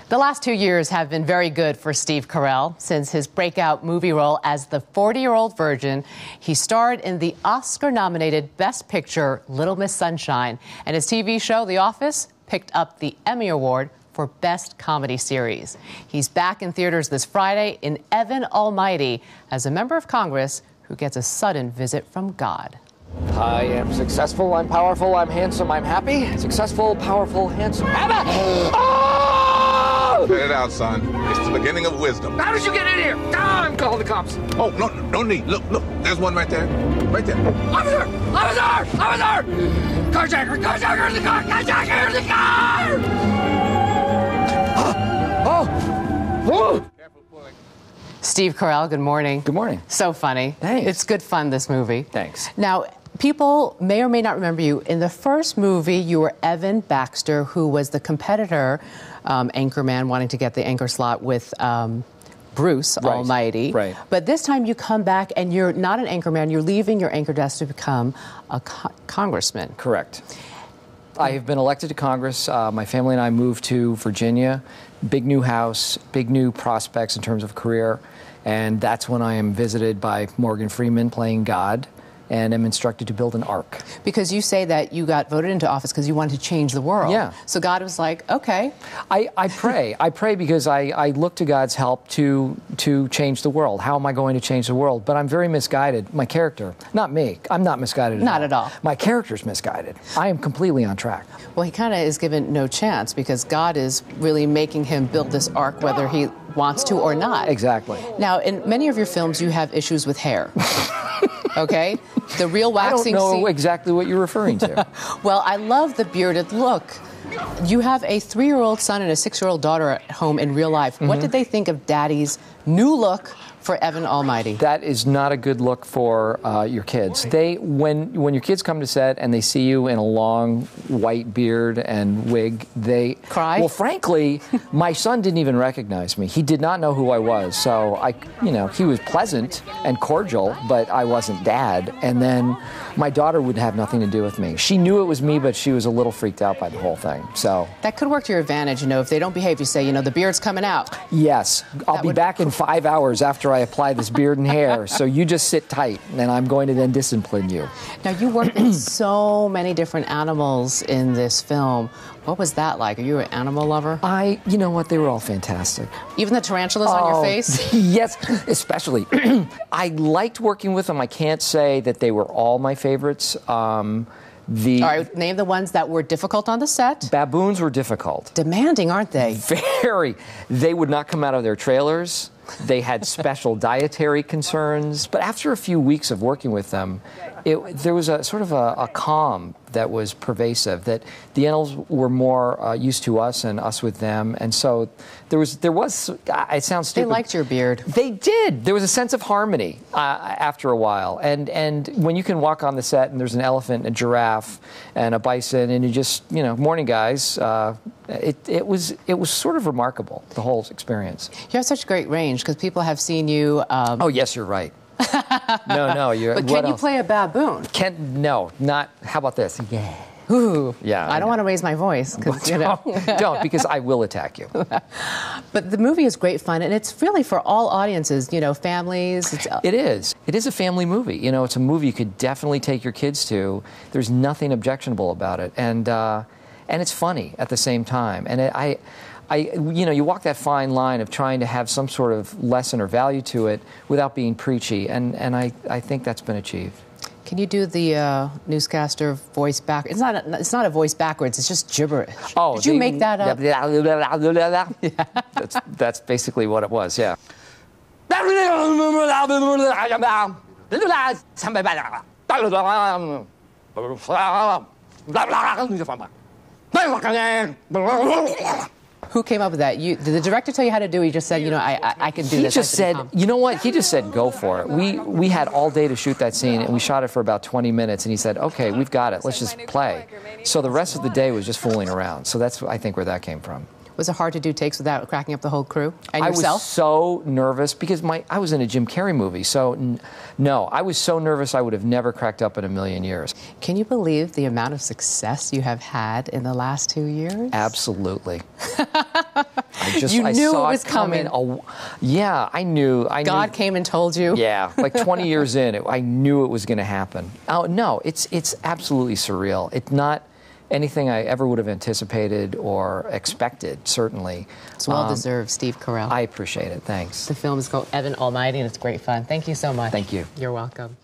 The last 2 years have been very good for Steve Carell. Since his breakout movie role as the 40-year-old virgin, he starred in the Oscar-nominated Best Picture Little Miss Sunshine, and his TV show, The Office, picked up the Emmy Award for Best Comedy Series. He's back in theaters this Friday in Evan Almighty as a member of Congress who gets a sudden visit from God. I am successful, I'm powerful, I'm handsome, I'm happy. Successful, powerful, handsome, happy. Oh! Get it out, son. It's the beginning of wisdom. How did you get in here? I'm calling the cops. Oh, no need. Look, there's one right there. Right there. Officer! Carjacker in the car! Carjacker in the car! Oh! Steve Carell, good morning. Good morning. So funny. Thanks. It's good fun, this movie. Thanks. Now, people may or may not remember you. In the first movie, you were Evan Baxter, who was the competitor anchorman wanting to get the anchor slot with Bruce Almighty. Right. But this time you come back and you're not an anchorman. You're leaving your anchor desk to become a congressman. Correct. I have been elected to Congress. My family and I moved to Virginia. Big new house, big new prospects in terms of career. And that's when I am visited by Morgan Freeman playing God, and am instructed to build an ark. Because you say that you got voted into office because you wanted to change the world. Yeah. So God was like, okay. I pray. I pray because I look to God's help to change the world. How am I going to change the world? But I'm very misguided. My character, not me. I'm not misguided Not at all. My character's misguided. I am completely on track. Well, he kind of is given no chance because God is really making him build this ark whether he wants to or not. Exactly. Now, in many of your films, you have issues with hair. Okay? The real waxing I don't know scene. exactly what you're referring to. Well, I love the bearded look. You have a 3-year-old son and a 6-year-old daughter at home in real life. What did they think of Daddy's new look for Evan Almighty? That is not a good look for your kids. When your kids come to set and they see you in a long white beard and wig, they cry. Well, frankly, my son didn't even recognize me. He did not know who I was. So he was pleasant and cordial, but I wasn't Dad. And then my daughter would have nothing to do with me. She knew it was me, but she was a little freaked out by the whole thing. So that could work to your advantage. If they don't behave, you say, the beard's coming out. Yes, I'll be back in 5 hours after I apply this beard and hair, so you just sit tight, and I'm going to then discipline you. Now, you work with so many different animals in this film. What was that like? Are you an animal lover? You know what? They were all fantastic. Even the tarantulas on your face? Yes, especially. I liked working with them. I can't say that they were all my favorites. All right, name the ones that were difficult on the set. Baboons were difficult. Demanding, aren't they? Very. They would not come out of their trailers. They had special dietary concerns. But after a few weeks of working with them, there was a sort of a calm that was pervasive, that the animals were more used to us and us with them. And so there was it sounds stupid. They liked your beard. They did. There was a sense of harmony after a while. And when you can walk on the set and there's an elephant, and a giraffe, and a bison, and you just, morning guys, it was sort of remarkable, the whole experience. You have such great range because people have seen you. Oh, yes, you're right. No, you're. But can you play a baboon? No, not. How about this? Yeah. Ooh. Yeah. I don't want to raise my voice. Don't, because I will attack you. But the movie is great fun, and it's really for all audiences, families. It is. It is a family movie. It's a movie you could definitely take your kids to. There's nothing objectionable about it. And it's funny at the same time. And you walk that fine line of trying to have some sort of lesson or value to it without being preachy, and I think that's been achieved. Can you do the newscaster voice back? It's not a voice backwards. It's just gibberish. Oh, did you make that up? Yeah. That's basically what it was. Yeah. Who came up with that? Did the director tell you how to do it? He just said, I can do this. He just said, you know what? He just said, go for it. We had all day to shoot that scene, and we shot it for about 20 minutes, and he said, okay, we've got it. Let's just play. So the rest of the day was just fooling around. So that's, I think, where that came from. Was it hard to do takes without cracking up the whole crew and yourself? I was so nervous because I was in a Jim Carrey movie. So, no, I was so nervous I would have never cracked up in a million years. Can you believe the amount of success you have had in the last 2 years? Absolutely. You knew it was coming. Yeah, I knew. God came and told you. Yeah, like 20 years in, I knew it was going to happen. Oh no, it's absolutely surreal. It's not anything I ever would have anticipated or expected. Certainly, it's well deserved, Steve Carell. I appreciate it. Thanks. The film is called Evan Almighty, and it's great fun. Thank you so much. Thank you. You're welcome.